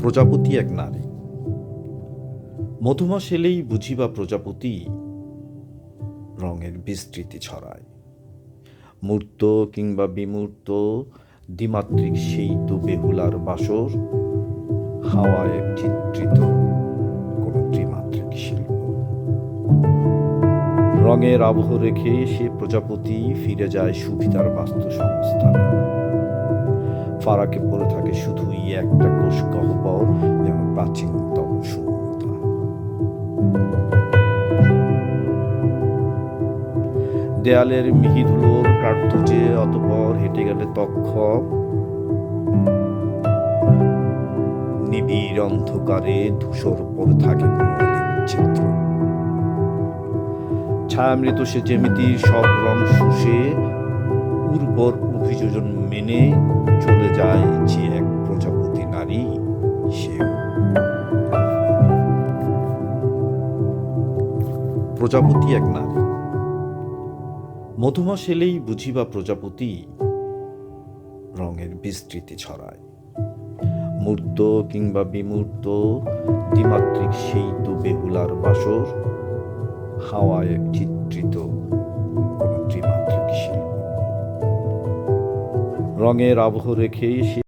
প্রজাপতি এক নারী। মধুমাস এলেই বুঝিবা প্রজাপতি রঙের বিস্তৃতি ছড়ায়। মূর্ত কিংবা বিমূর্ত দ্বিমাত্রিক সেই তো বেহুলার বাসর, হাওয়ায় চিত্রিত কোন ত্রিমাত্রিক শিল্প। রঙের আবহ রেখে সে প্রজাপতি ফিরে যায় সুবিধার বাস্তুসংস্থানে। ফারাকে পড়ে থাকে শুধুই একটা কোষ গহ্বর, যেন প্রাচীনতম শূন্যতা। দেয়ালের মিহিধুলোর কার্তুজে অতপর হেঁটে গেলে তক্ষক, নিবিড় অন্ধকারে ধূসর পড়ে থাকে কোনো চিত্র। ছায়ামৃত সে জ্যামিতির সব রং শুষে উর্বর অভিযোজন মেনে চলে যায় যে এক প্রজাপতি নারী, সেও। প্রজাপতি এক নারী। মধুমাস এলেই বুঝিবা প্রজাপতি রঙের বিস্তৃতি ছড়ায়। মূর্ত কিংবা বিমূর্ত দ্বিমাত্রিক সেই তো বেহুলার বাসর, হাওয়ায় চিত্রিত কোন ত্রিমাত্রিক শিল্প। রঙের আবহ রেখে সে